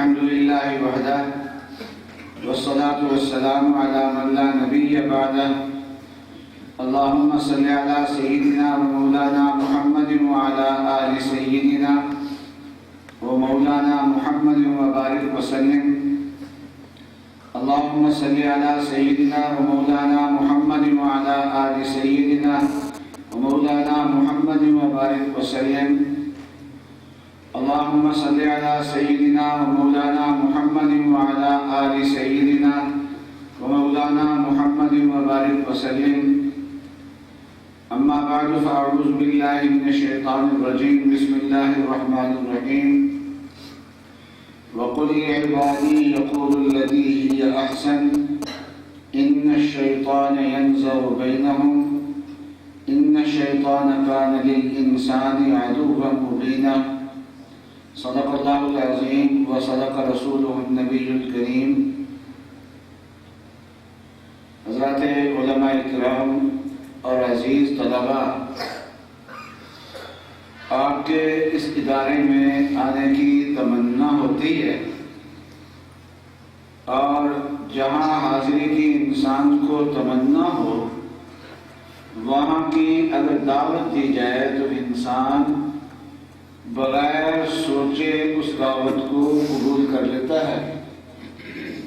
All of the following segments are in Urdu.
الحمد لله وحده والصلاة والسلام على من لا نبي بعده اللهم صل على سيدنا ومولانا محمد وعلى آل سيدنا ومولانا محمد وبارك وسلم اللهم صل على سيدنا ومولانا محمد وعلى آل سيدنا ومولانا محمد وبارك وسلم اللهم صل على سيدنا ومولانا محمد وعلى آل سيدنا ومولانا محمد وبارك وسلم أما بعد فأعوذ بالله من الشيطان الرجيم بسم الله الرحمن الرحيم وقل لعبادي يقولوا التي هي أحسن إن الشيطان ينزغ بينهم إن الشيطان كان للإنسان عدوا مبينا صدق اللہ العظیم وصدق رسولہ النبی الکریم۔ حضرات علماء کرام اور عزیز طلباء، آپ کے اس ادارے میں آنے کی تمنا ہوتی ہے اور جہاں حاضری کی انسان کو تمنا ہو وہاں کی اگر دعوت دی جائے تو انسان بغیر سوچے اس دعوت کو قبول کر لیتا ہے۔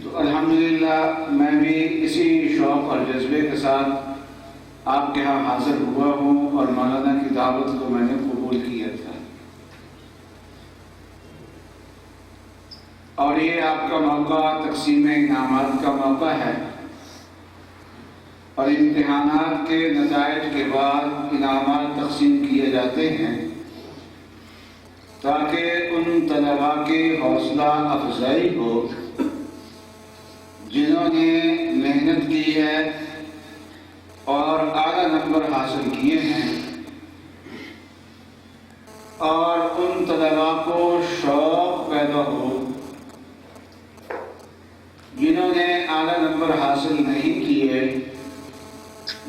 تو الحمدللہ میں بھی اسی شوق اور جذبے کے ساتھ آپ کے ہاں حاضر ہوا ہوں اور مولانا کی دعوت کو میں نے قبول کیا تھا، اور یہ آپ کا موقع تقسیم انعامات کا موقع ہے، اور امتحانات کے نتائج کے بعد انعامات تقسیم کیے جاتے ہیں تاکہ ان طلباء کی حوصلہ افزائی ہو جنہوں نے محنت کی ہے اور اعلیٰ نمبر حاصل کیے ہیں، اور ان طلباء کو شوق پیدا ہو جنہوں نے اعلیٰ نمبر حاصل نہیں کیے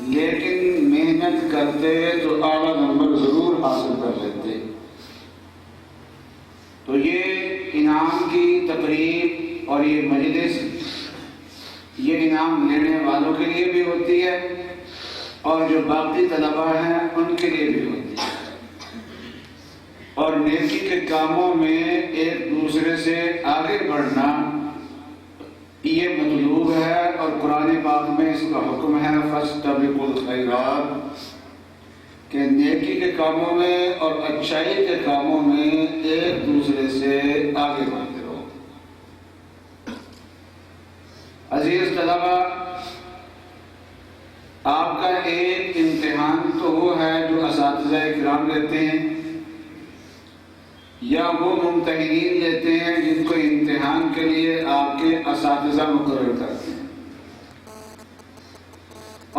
لیکن محنت کرتے تو اعلیٰ نمبر ضرور حاصل کر لیتے۔ تو یہ انعام کی تقریب اور یہ مجلس یہ انعام لینے والوں کے لیے بھی ہوتی ہے اور جو باقی طلباء ہیں ان کے لیے بھی ہوتی ہے، اور نیکی کے کاموں میں ایک دوسرے سے آگے بڑھنا یہ مطلوب ہے، اور قرآن پاک میں اس کا حکم ہے فاستبقوا الخیرات، کہ نیکی کے کاموں میں اور اچھائی کے کاموں میں ایک دوسرے سے آگے بڑھتے رہو۔ عزیز طلباء، آپ کا ایک امتحان تو وہ ہے جو اساتذہ کرام لیتے ہیں یا وہ ممتحنین لیتے ہیں جن کو امتحان کے لیے آپ کے اساتذہ مقرر کرتے ہیں،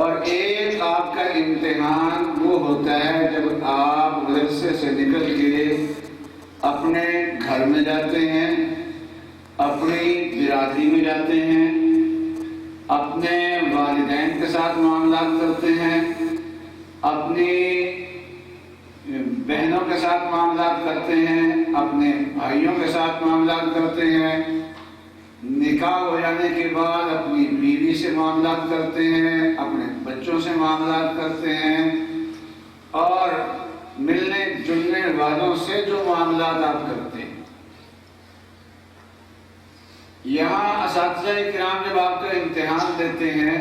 اور ایک آپ کا امتحان وہ ہوتا ہے جب آپ مدرسے سے نکل کے اپنے گھر میں جاتے ہیں، اپنی برادری میں جاتے ہیں، اپنے والدین کے ساتھ معاملات کرتے ہیں، اپنی بہنوں کے ساتھ معاملات کرتے ہیں، اپنے بھائیوں کے ساتھ معاملات کرتے ہیں، نکاح ہو جانے کے بعد اپنی بیوی سے معاملات کرتے ہیں، اپنے بچوں سے معاملات کرتے ہیں، اور ملنے جلنے والوں سے جو معاملات آپ کرتے ہیں۔ یہاں اساتذہ کرام جب آپ کا امتحان دیتے ہیں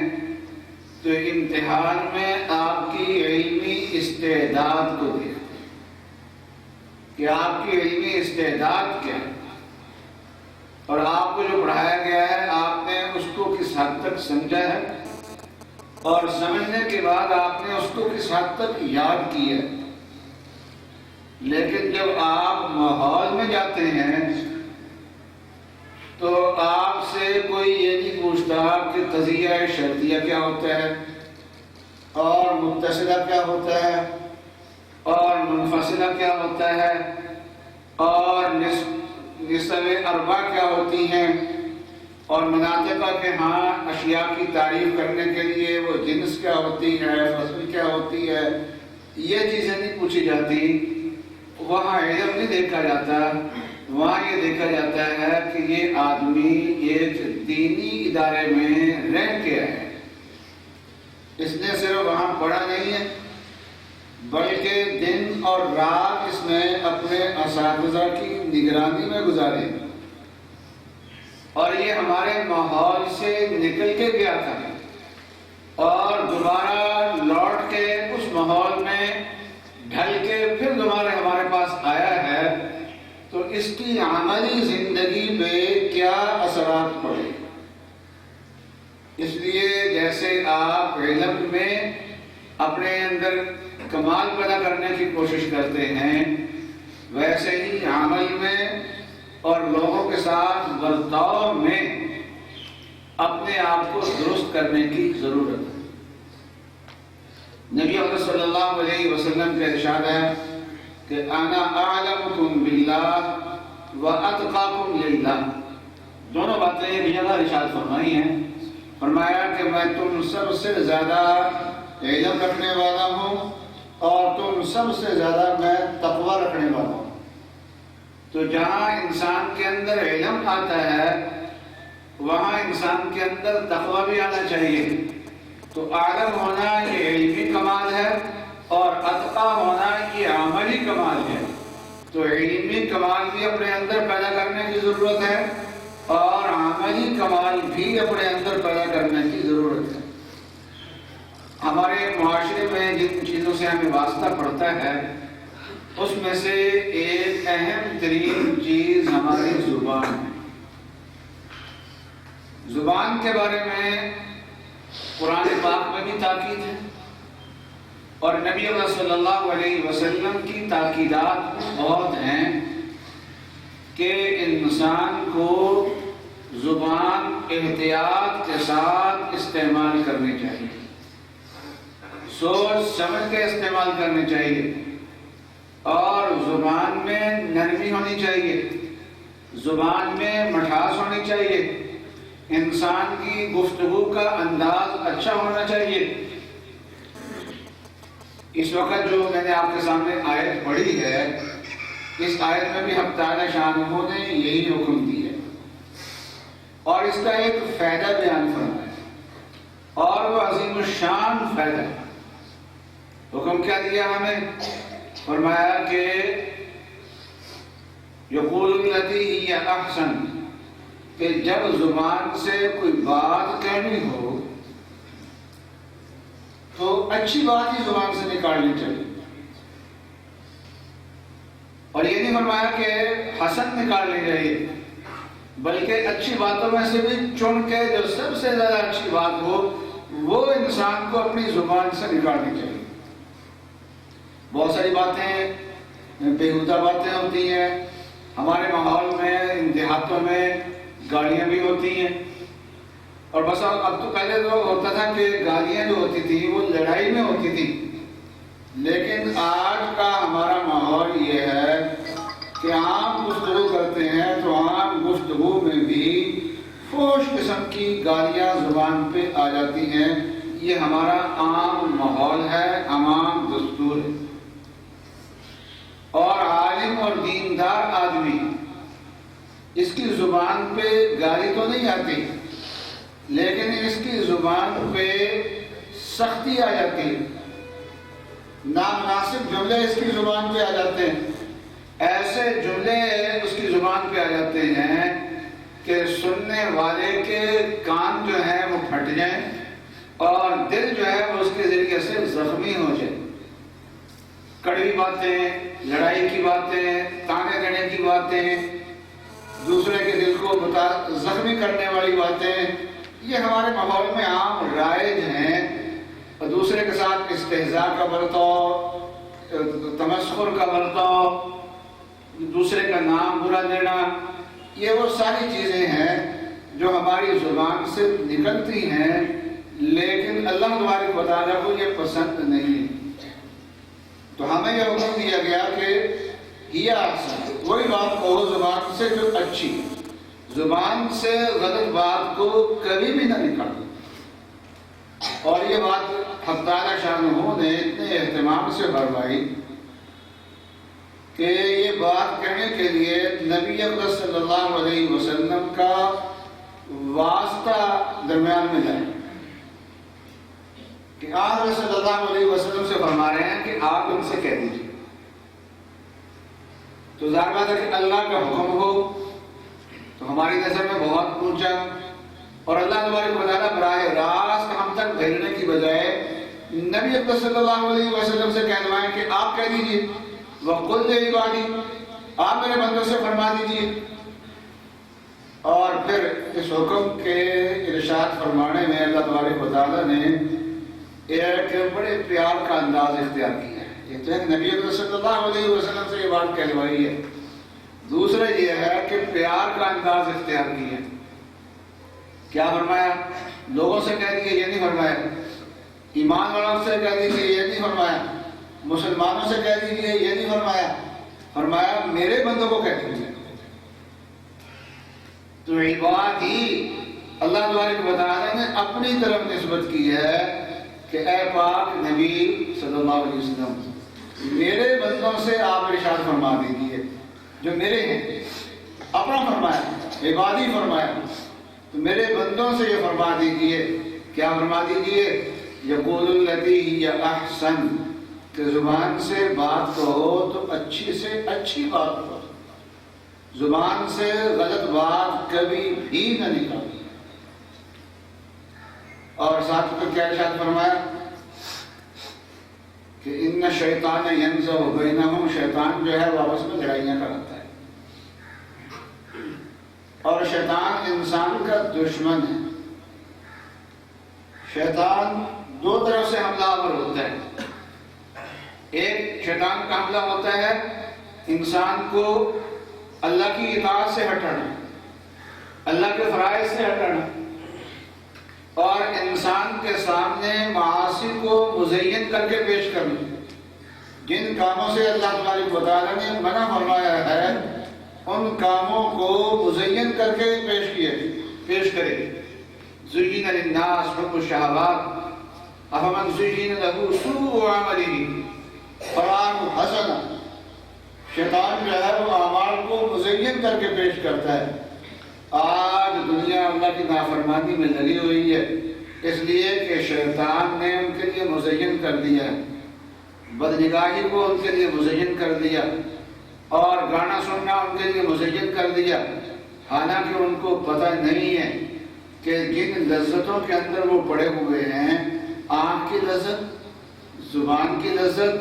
تو امتحان میں آپ کی علمی استعداد کو دیکھتے ہیں کہ آپ کی علمی استعداد کیا ہے، اور آپ کو جو پڑھایا گیا ہے آپ نے اس کو کس حد تک سمجھا ہے، اور سمجھنے کے بعد آپ نے اس کو کس حد تک یاد کیا ہے۔ لیکن جب آپ ماحول میں جاتے ہیں تو آپ سے کوئی یہ نہیں پوچھتا کہ قضیہ شرطیہ کیا ہوتا ہے، اور متصلہ کیا ہوتا ہے، اور منفصلہ کیا ہوتا ہے، اور نصف اربع کیا ہوتی ہیں، اور مناطقہ کے ہاں اشیاء کی تعریف کرنے کے لیے وہ جنس کیا ہوتی ہے، فصل کیا ہوتی ہے، یہ چیزیں نہیں پوچھی جاتی، وہاں علم نہیں دیکھا جاتا، وہاں یہ دیکھا جاتا ہے کہ یہ آدمی ایک دینی ادارے میں رہ کے ہے، اس نے صرف وہاں پڑھا نہیں ہے بلکہ دن اور رات اس نے اپنے اساتذہ کی نگرانی میں گزارے، اور یہ ہمارے ماحول سے نکل کے گیا تھا اور دوبارہ لوٹ کے اس ماحول میں ڈھل کے پھر دوبارہ ہمارے پاس آیا ہے، تو اس کی عملی زندگی پہ کیا اثرات پڑے۔ اس لیے جیسے آپ علم میں اپنے اندر کمال پیدا کرنے کی کوشش کرتے ہیں، ویسے ہی عمل میں اور لوگوں کے ساتھ برتاؤ میں اپنے آپ کو درست کرنے کی ضرورت ہے۔ نبی اکرم صلی اللہ علیہ وسلم کا ارشاد ہے کہ انا اعلمکم باللہ واتقاکم للہ، دونوں باتیں ایک جگہ ارشاد فرمائی ہیں۔ فرمایا کہ میں تم سب سے زیادہ علم رکھنے والا ہوں اور تم سب سے زیادہ میں تقوی رکھنے والا ہوں۔ تو جہاں انسان کے اندر علم آتا ہے وہاں انسان کے اندر تقوی بھی آنا چاہیے۔ تو عالم ہونا یہ علمی کمال ہے اور اتقی ہونا یہ عملی کمال ہے۔ تو علمی کمال بھی اپنے اندر پیدا کرنے کی ضرورت ہے اور عملی کمال بھی اپنے اندر پیدا کرنے کی ضرورت ہے۔ ہمارے معاشرے میں جن چیزوں سے ہمیں واسطہ پڑتا ہے اس میں سے ایک اہم ترین چیز ہماری زبان ہے۔ زبان کے بارے میں قرآن پاک میں بھی تاکید ہے اور نبی صلی اللہ علیہ وسلم کی تاکیدات بہت ہیں کہ انسان کو زبان احتیاط کے ساتھ استعمال کرنی چاہیے، سوچ سمجھ کے استعمال کرنی چاہیے، اور زبان میں نرمی ہونی چاہیے، زبان میں مٹھاس ہونی چاہیے، انسان کی گفتگو کا انداز اچھا ہونا چاہیے۔ اس وقت جو میں نے آپ کے سامنے آیت پڑھی ہے، اس آیت میں بھی حق تعالی شانہ نے یہی حکم دی ہے اور اس کا ایک فائدہ بیان فرمایا ہے اور وہ عظیم الشان فائدہ ہے۔ حکم کیا دیا ہمیں؟ فرمایا کہ یقول التی ہی احسن، کہ جب زبان سے کوئی بات کہنی ہو تو اچھی بات ہی زبان سے نکالنی چاہیے، اور یہ نہیں فرمایا کہ حسن نکالنی چاہیے، بلکہ اچھی باتوں میں سے بھی چن کے جو سب سے زیادہ اچھی بات ہو وہ انسان کو اپنی زبان سے نکالنی چاہیے۔ بہت ساری باتیں بےہودہ باتیں ہوتی ہیں ہمارے ماحول میں، ان دیہاتوں میں گالیاں بھی ہوتی ہیں، اور بس اب تو پہلے تو ہوتا تھا کہ گالیاں جو ہوتی تھی وہ لڑائی میں ہوتی تھی، لیکن آج کا ہمارا ماحول یہ ہے کہ عام گفتگو کرتے ہیں تو عام گفتگو میں بھی فحش قسم کی گالیاں زبان پہ آ جاتی ہیں۔ یہ ہمارا عام ماحول ہے، عام دستور ہے، اور عالم اور دیندار آدمی اس کی زبان پہ گالی تو نہیں آتی لیکن اس کی زبان پہ سختی آ جاتی ہے، نامناسب جملے اس کی زبان پہ آ جاتے ہیں، ایسے جملے اس کی زبان پہ آ جاتے ہیں کہ سننے والے کے کان جو ہیں وہ پھٹ جائیں اور دل جو ہے وہ اس کے ذریعے سے زخمی ہو جائے۔ کڑوی باتیں، لڑائی کی باتیں، تانے دینے کی باتیں، دوسرے کے دل کو زخمی کرنے والی باتیں، یہ ہمارے ماحول میں عام رائج ہیں، اور دوسرے کے ساتھ استہزاء کا برتاؤ، تمسخر کا برتاؤ، دوسرے کا نام برا لینا، یہ وہ ساری چیزیں ہیں جو ہماری زبان سے نکلتی ہیں لیکن اللہ تبارک و تعالیٰ کو یہ پسند نہیں ہے۔ تو ہمیں یہ حکم دیا گیا کہ یہ احسن، وہی بات کہو زبان سے جو اچھی، زبان سے غلط بات کو کبھی بھی نہ نکالو۔ اور یہ بات حق تعالی شانہ نے اتنے اہتمام سے فرمائی کہ یہ بات کہنے کے لیے نبی اکرم صلی اللہ علیہ وسلم کا واسطہ درمیان میں جائے کہ آپ صلی اللہ علیہ وسلم سے فرما رہے ہیں کہ آپ ان سے کہہ دیجیے. تو ظاہر بات ہے کہ اللہ کا حکم ہو تو ہماری نظر میں بہت اونچا، اور اللہ تبارک و تعالیٰ براہ راست ہم تک بھیجنے کی بجائے نبی اکرم صلی اللہ علیہ وسلم سے کہلوائیں کہ آپ کہہ دیجیے وَقُلْ لِعِبَادِي، آپ میرے بندوں سے فرما دیجیے. اور پھر اس حکم کے ارشاد فرمانے میں اللہ تبارک و تعالیٰ نے ایک بڑے پیار کا انداز اختیار کیا ہے. ایک تو نبی اکرم صلی اللہ علیہ وسلم سے یہ بات کہلوائی ہے، دوسرا یہ ہے کہ پیار کا انداز اختیار کیا ہے. کیا فرمایا؟ لوگوں سے کہہ دیجیے، یہ نہیں فرمایا. ایمان والوں سے کہہ دیجیے، یہ نہیں فرمایا. مسلمانوں سے کہہ دیجیے، یہ نہیں فرمایا. فرمایا میرے بندوں کو کہہ دیجیے. تو عباد ہی اللہ تبارک و تعالیٰ نے اپنی طرف نسبت کی ہے کہ اے پاک نبی صلی اللہ علیہ وسلم میرے بندوں سے آپ ارشاد فرما دیجیے جو میرے ہیں. اپنا فرمایا، عبادی فرمایا، تو میرے بندوں سے یہ فرما دیجیے. کیا فرما دیجیے؟ یقول الذی ہی احسن، کہ زبان سے بات کہو تو اچھی سے اچھی بات کہو، زبان سے غلط بات کبھی بھی نہ نکالو. اور ساتھ میں کیا ارشاد فرمایا کہ ان شیطان ینزغ بینہم، شیطان جو ہے وہ آپس میں لڑائیاں کرتا ہے، اور شیطان انسان کا دشمن ہے. شیطان دو طرف سے حملہ آور ہوتا ہے. ایک شیطان کا حملہ ہوتا ہے انسان کو اللہ کی اطاعت سے ہٹانا، اللہ کے فرائض سے ہٹانا، اور انسان کے سامنے معاصی کو مزین کر کے پیش کرنا. جن کاموں سے اللہ تبارک و تعالیٰ نے منع فرمایا ہے ان کاموں کو مزین کر کے پیش کرے. زُيِّنَ لِلنَّاسِ حُبُّ الشَّهَوَاتِ أَفَمَنْ زُيِّنَ لَهُ سُوءُ عَمَلِهِ فَرَآهُ حَسَنًا. شیطان جو ہے وہ اعمال کو مزین کر کے پیش کرتا ہے. آج دنیا اللہ کی نافرمانی میں لگی ہوئی ہے اس لیے کہ شیطان نے ان کے لیے مزین کر دیا، بدنگاہی کو ان کے لیے مزین کر دیا، اور گانا سننا ان کے لیے مزین کر دیا، حالانکہ ان کو پتہ نہیں ہے کہ جن لذتوں کے اندر وہ پڑے ہوئے ہیں، آنکھ کی لذت، زبان کی لذت،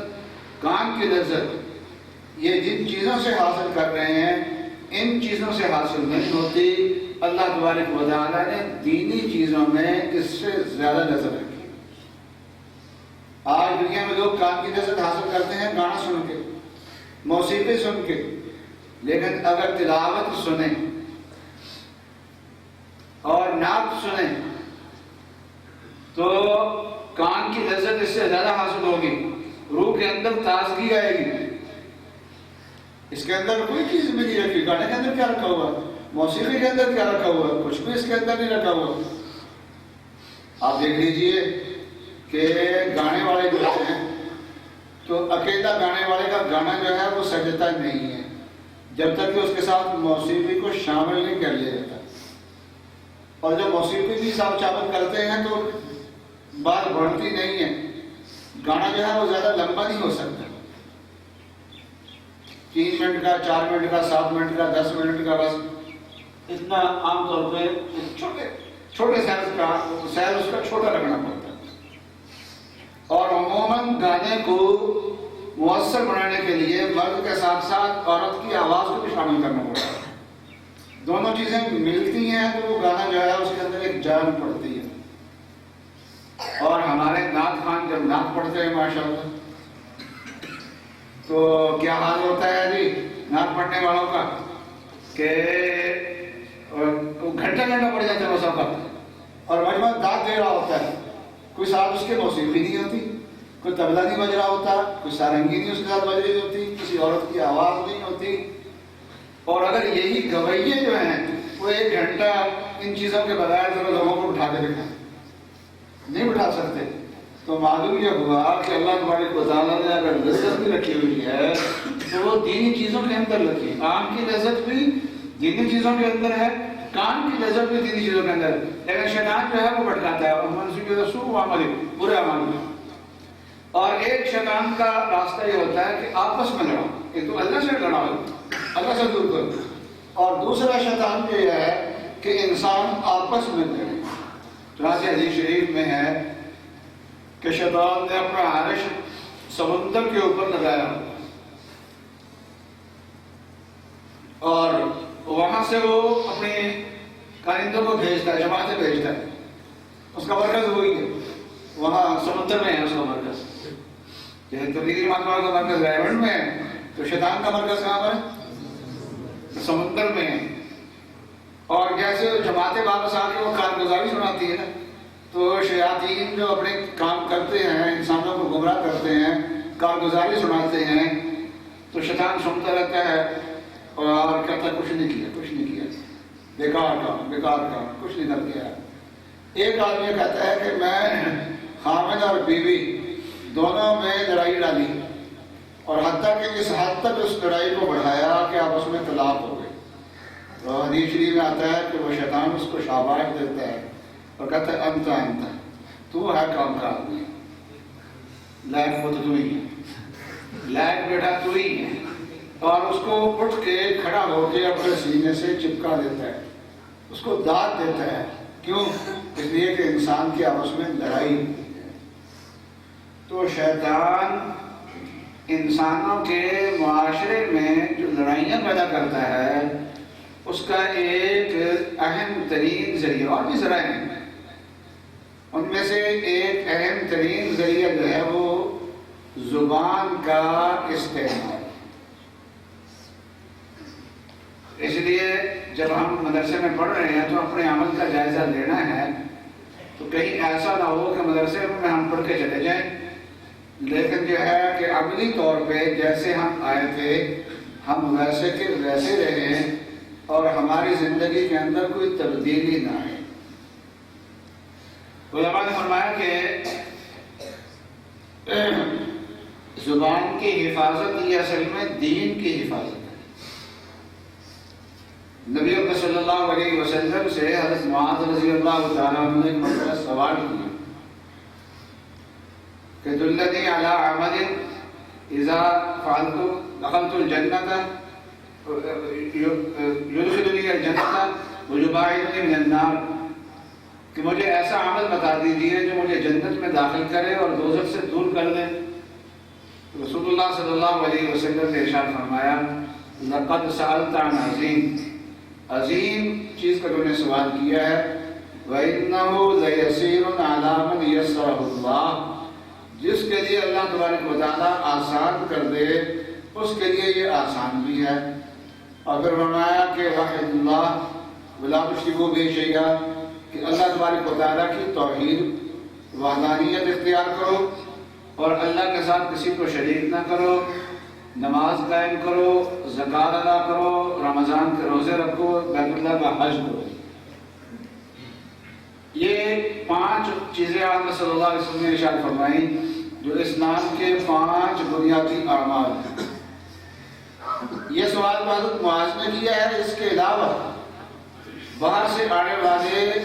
کان کی لذت، یہ جن چیزوں سے حاصل کر رہے ہیں ان چیزوں سے حاصل نہیں ہوتی. اللہ تبارک و تعالیٰ نے دینی چیزوں میں اس سے زیادہ لذت رکھی. آج دنیا میں لوگ کان کی لذت حاصل کرتے ہیں گانا سن کے، موسیقی سن کے، لیکن اگر تلاوت سنیں اور نعت سنیں تو کان کی لذت اس سے زیادہ حاصل ہوگی. روح کے اندر تازگی آئے گی. اس کے اندر کوئی چیز بھی نہیں رکھی. گانے کے اندر کیا رکھا ہوا، موسیقی کے اندر کیا رکھا ہوا، کچھ بھی اس کے اندر نہیں رکھا ہوا. آپ دیکھ لیجئے کہ گانے والے جو ہیں تو اکیلا گانے والے کا گانا جو ہے وہ سجتا نہیں ہے جب تک کہ اس کے ساتھ موسیقی کو شامل نہیں کر لیا جاتا. اور جب موسیقی بھی ساتھ شامل کرتے ہیں تو بات بڑھتی نہیں ہے. گانا جو ہے وہ زیادہ لمبا نہیں ہو سکتا. 3 منٹ کا، 4 منٹ کا، 7 منٹ کا، 10 منٹ کا، بس اتنا عام طور پہ چھوٹے سیل اس کا چھوٹا رکھنا پڑتا ہے. اور عموماً گانے کو مؤثر بنانے کے لیے مرد کے ساتھ ساتھ عورت کی آواز کو بھی شامل کرنا پڑتا ہے. دونوں چیزیں ملتی ہیں تو وہ گانا جو ہے اس کے اندر ایک جان پڑتی ہے. اور ہمارے نعت خوان جب نعت پڑھتے ہیں ماشاءاللہ تو کیا حال ہوتا ہے جی نعت پڑھنے والوں کا کہ گھنٹہ پڑ جاتا ہے وہ سب کا، اور مجمع داد دے رہا ہوتا ہے. کوئی ساتھ اس کے موسیقی نہیں ہوتی، کوئی طبلہ نہیں بج رہا ہوتا، کوئی سارنگی نہیں اس کے ساتھ بج رہی ہوتی، کسی عورت کی آواز نہیں ہوتی. اور اگر یہی گویے جو ہیں وہ 1 گھنٹہ ان چیزوں کے بغیر ذرا لوگوں کو بٹھا کے دکھائیں، نہیں بٹھا سکتے، تو معلوم یہ ہوا کہ اللہ تبارک و تعالیٰ نے اگر لذت بھی رکھی ہوئی ہے تو وہ دینی چیزوں کے اندر لگی. آنکھ کی لذت بھی دینی چیزوں کے اندر ہے, کان کی لذت بھی دینی چیزوں کے اندر ہے, لیکن شیطان جو ہے وہ بھٹکاتا ہے اور منسوخ رسوخ عمل برے عمل میں. اور ایک شیطان کا راستہ یہ ہوتا ہے کہ آپس میں لڑاؤ, ایک تو اللہ سے لڑاؤ, اللہ سے دور کرو, اور دوسرا شیطان جو یہ ہے کہ انسان آپس میں لڑے. چنانچہ حدیث شریف میں ہے کہ شیطان نے اپنا عرش سمندر کے اوپر لگایا اور وہاں سے وہ اپنے کارندوں کو بھیجتا ہے, جماعتیں بھیجتا ہے. اس کا مرکز وہی ہے, وہاں سمندر میں ہے اس کا مرکز. جیسے تبلیغی جماعت والوں کا مرکز ریونڈ میں ہے, تو شیطان کا مرکز کہاں پر ہے؟ سمندر میں ہے. اور جیسے جماعتیں واپس آ کے وہ کارگزاری سناتی ہے نا, تو شیاطین جو اپنے کام کرتے ہیں, انسانوں کو گمراہ کرتے ہیں, کارگزاری سناتے ہیں, تو شیطان سنتا رہتا ہے اور کہتا ہے کچھ نہیں کیا, کچھ نہیں کیا, بیکار کام, کچھ نہیں کر کیا. ایک آدمی کہتا ہے کہ میں خامد اور بیوی دونوں میں لڑائی ڈالی, اور حتیٰ کہ اس حد تک اس لڑائی کو بڑھایا کہ آپس میں طلاق ہو گئے. تو حدیث شریف میں آتا ہے کہ وہ شیطان اس کو شاباش دیتا ہے اور کہتا ہے انت تو ہے کام کا آدمی, لائق وہ تو ہی ہے, لائق بیٹا تو ہی ہے. اور اس کو اٹھ کے کھڑا ہو کے اپنے سینے سے چپکا دیتا ہے, اس کو داد دیتا ہے. کیوں؟ اس لیے کہ انسان کی آپس میں لڑائی. تو شیطان انسانوں کے معاشرے میں جو لڑائیاں پیدا کرتا ہے اس کا ایک اہم ترین ذریعہ, اور بھی ذرائع ہیں, ان میں سے ایک اہم ترین ذریعہ جو ہے وہ زبان کا استعمال. اس لیے جب ہم مدرسے میں پڑھ رہے ہیں تو اپنے عمل کا جائزہ لینا ہے, تو کہیں ایسا نہ ہو کہ مدرسے میں ہم پڑھ کے چلے جائیں, لیکن جو ہے کہ عملی طور پہ جیسے ہم آئے تھے ہم ویسے کے ویسے رہیں اور ہماری زندگی کے اندر کوئی تبدیلی نہ آئے. علماء نے فرمایا کہ زبان کی حفاظت یہ اصل میں دین کی حفاظت ہے. نبی اکرم صلی اللہ علیہ وسلم سے حضرت معاذ رضی اللہ تعالیٰ عنہ نے ایک مرتبہ سوال کیا کہ دلنی علی عمل اذا فعلت دخلت الجنة یدخلنی الجنة ویباعدنی من النار, کہ مجھے ایسا عمل بتا دیجیے جو مجھے جنت میں داخل کرے اور دوزخ سے دور کر دے. رسول اللہ صلی اللہ علیہ وسلم نے ارشاد فرمایا لقد سألت عن عظیم, عظیم چیز کا تم نے سوال کیا ہے. وَإِنَّهُ لَيَسِيرٌ عَلَى مَنْ يَسَّرَهُ اللَّهُ, جس کے لیے اللہ تبارک و تعالیٰ آسان کر دے اس کے لیے یہ آسان بھی ہے. اگر فرمایا کہ وحد اللہ ولا تشرکوا بہ شیئا, کہ اللہ تبارک و تعالیٰ کی توحید وحدانیت اختیار کرو اور اللہ کے ساتھ کسی کو شریک نہ کرو, نماز قائم کرو, زکوٰۃ ادا کرو, رمضان کے روزے رکھو, بیت اللہ کا حج کرو. یہ 5 چیزیں آپ صلی اللہ علیہ وسلم نے ارشاد فرمائیں جو اسلام کے 5 بنیادی اعمال ہیں. یہ سوال حضرت معاذ نے کیا ہے. اس کے علاوہ باہر سے آنے والے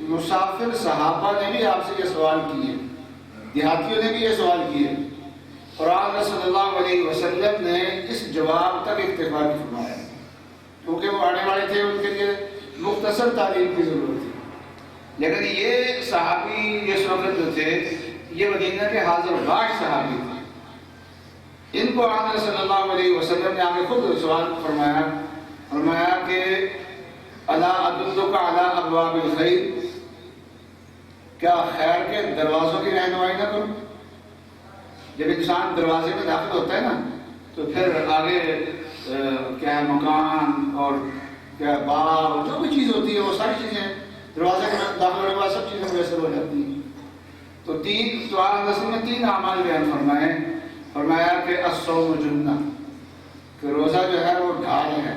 مسافر صحابہ نے بھی آپ سے یہ سوال کیے, دیہاتیوں نے بھی یہ سوال کیے, اور آپ صلی اللہ علیہ وسلم نے اس جواب تک اکتفا فرمایا, کیونکہ وہ آنے والے تھے, ان کے لیے مختصر تعلیم کی ضرورت تھی. لیکن یہ صحابی اس وقت جو تھے یہ مدینہ کے حاضر باش صحابی تھے. ان کو آپ صلی اللہ علیہ وسلم نے آگے خود سوال فرمایا کہ الا ادلک علی ابواب الخیر, کیا خیر کے دروازوں کی رہنمائی نہ کروں. جب انسان دروازے میں داخل ہوتا ہے نا تو پھر آگے کیا مکان اور کیا باغ جو بھی چیز ہوتی ہے وہ ساری چیزیں دروازے میں داخل ہونے کے بعد سب چیزیں میسر ہو جاتی ہیں. تو آپ نے 3 اعمال بیان فرمائے. فرمایا کہ الصوم جنہ, کہ روزہ جو ہے وہ ڈھال ہے,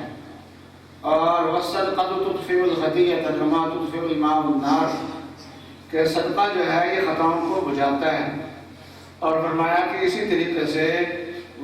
اور والصدقۃ تطفئ الخطیئۃ کما تطفئ الماء النار, کہ صدقہ جو ہے یہ خطاؤں کو بجھاتا ہے. اور فرمایا کہ اسی طریقے سے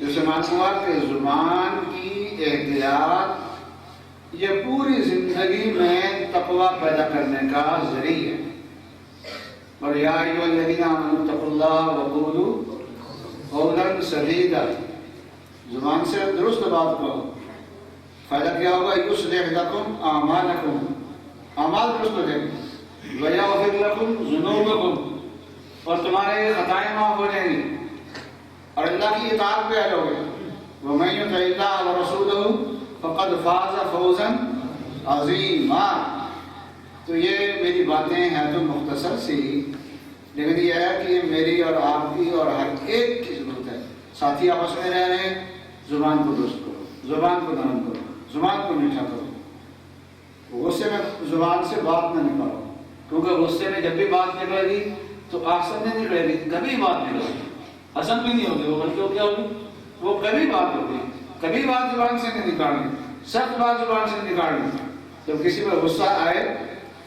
جس سے معلوم ہوا کہ زبان کی احتیاط یہ پوری زندگی میں تقوی پیدا کرنے کا ذریعہ ہے. اور یا ایھا الذین آمنوا اتقوا اللہ وقولوا قولا سدیدا، زبان سے درست بات کرو. فائدہ کیا ہوگا؟ یصلح لکم اعمالکم، اعمال درست ہو جائیں گے. ویغفر لکم ذنوبکم، اور تمہارے خطائیں معاف ہو جائیں گی اور اللہ کی اطاعت پہ آ جاؤ گے. وَمَن يُطِعِ اللَّهَ وَرَسُولَهُ فَقَدْ فَازَ فَوْزًا عَظِيمًا. تو یہ میری باتیں ہیں تو مختصر سی، لیکن یہ ہے کہ یہ میری اور آپ کی اور ہر ایک کی ضرورت ہے. ساتھی آپس میں رہ رہے ہیں، زبان کو درست کرو، زبان کو نرم کرو، زبان کو میٹھا کرو. غصے میں زبان سے بات نہ نکالو، کیونکہ غصے میں جب بھی بات نکلے گی تو آسن نہیں نکلے گی، کبھی بات نکلے گی. حسن بھی نہیں ہوگی وہ، بلکہ وہ کیا ہوگی؟ وہ کبھی بات ہوگی. کبھی بات زبان سے نہیں نکالنی، سخت بات زبان سے نہیں نکالنی. جب کسی پر غصہ آئے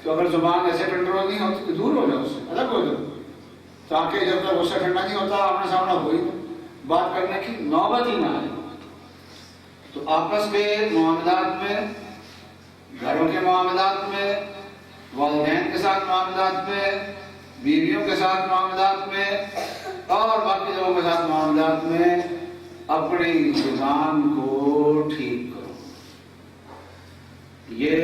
تو اگر زبان ایسے کنٹرول نہیں ہوتی تو دور ہو جاؤ، اس سے الگ ہو جاؤ، تاکہ جب تک غصہ ٹھنڈا نہیں ہوتا آمنے سامنا ہوئی بات کرنے کی نوبت ہی نہ آئے. تو آپس کے معاملات میں، گھروں کے معاملات میں، والدین کے ساتھ معاملات میں، بیویوں کے ساتھ معاملات میں اور باقی لوگوں کے ساتھ معاملات میں اپنی زبان کو ٹھیک کرو. یہ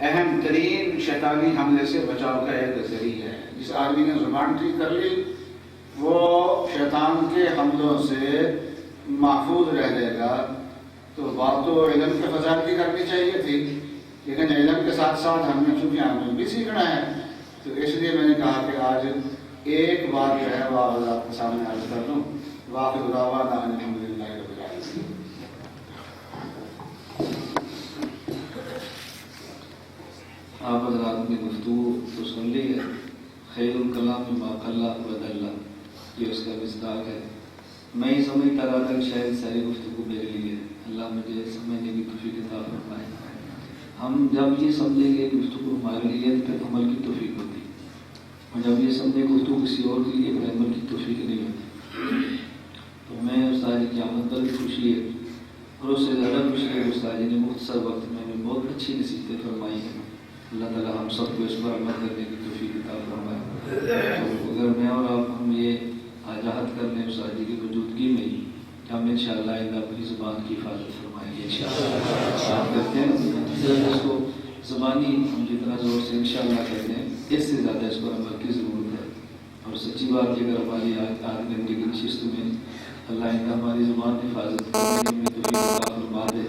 اہم ترین شیطانی حملے سے بچاؤ کا ایک ذریعہ ہے. جس آدمی نے زبان ٹھیک کر لی وہ شیطان کے حملوں سے محفوظ رہ جائے گا. تو بات تو علم کے فضائل کی کرنی چاہیے تھی، لیکن علم کے ساتھ ساتھ ہمیں چونکہ ہمیں بھی سیکھنا ہے تو اس لیے میں نے کہا کہ آج ایک بات جو ہے وہ آپ کے سامنے عرض کر دوں. وآخر دعوانا ان الحمدللہ رب العالمین. آپ حضرات نے گفتگو تو سن لی ہے. خیر الکلام ما قل و دل، یہ اس کا مصداق ہے. میں یہ سمجھتا رہا تھا کہ شاید ساری گفتگو میرے لیے. اللہ مجھے سمجھنے کی توفیق عطا فرمائے. ہم جب یہ سمجھیں گے گفتگو ہمارے لیے تو پھر عمل کی توفیق ہوتی، اور جب یہ سمجھیں گفتگو کسی اور کے لیے پھر عمل کی توفیق نہیں ہوتی. تو میں استاد کی آمد پر بھی خوشی ہے، اور اس سے زیادہ خوشی ہے استاد جی نے مختصر وقت میں نے بہت اچھی نصیحتیں فرمائی ہیں. اللہ تعالیٰ ہم سب کو اس پر عمل کرنے کی توفیق عطا فرمائے. تو اگر میں اور آپ ہم یہ آجاہت کر لیں استاد جی کی موجودگی میں ہی کہ ہم انشاءاللہ آئندہ اپنی زبان کی حفاظت فرمائیں گے انشاءاللہ. آپ کرتے ہیں اس کو زبانی ہم جتنا زور سے انشاءاللہ کہتے ہیں اس سے زیادہ اس پر عمل کی ضرورت ہے. اور سچی بات یہ اگر ہماری آدھ گھنٹے کی نشست میں اللہ آئندہ ہماری زبان کی حفاظت کرنے میں توفیق عطا فرما دے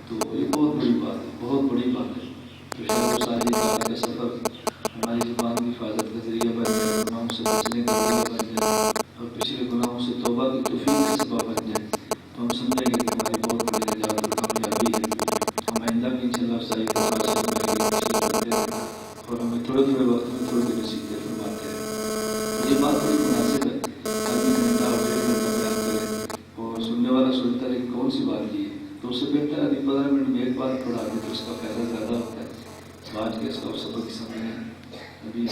تو یہ بہت بڑی بات ہے، بہت بڑی بات ہے. تو شاید ساری تعالیٰ کا سفر ہماری زبان کی حفاظت کا ذریعہ بن جائے، گناہوں سے بچنے کا ذریعہ بن جائے اور پچھلے گناہوں سے توبہ کی توفیق کا سبب بن جائے تو ہم سمجھیں گے کہ ہماری بہت بڑی نجات اور کامیابی ہے. ہم آئندہ بھی انشاءاللہ افسائی کا خاص کرتے ہیں اور ہمیں تھوڑے تھوڑے وقت میں تھوڑی تھوڑی نصیحتیں فرماتے ہیں. یہ بات بڑی مناسب ہے. آدمی گھنٹہ اور 1.5 گھنٹہ بیان کرے اور سننے والا سنتا ہے کہ کون سی بات کی ہے، تو اس سے بہتر ہے 15 منٹ میں ایک بات پڑھا دیں تو اس کا فائدہ زیادہ ہوتا ہے. آج کے اس کا سبق سمجھیں ابھی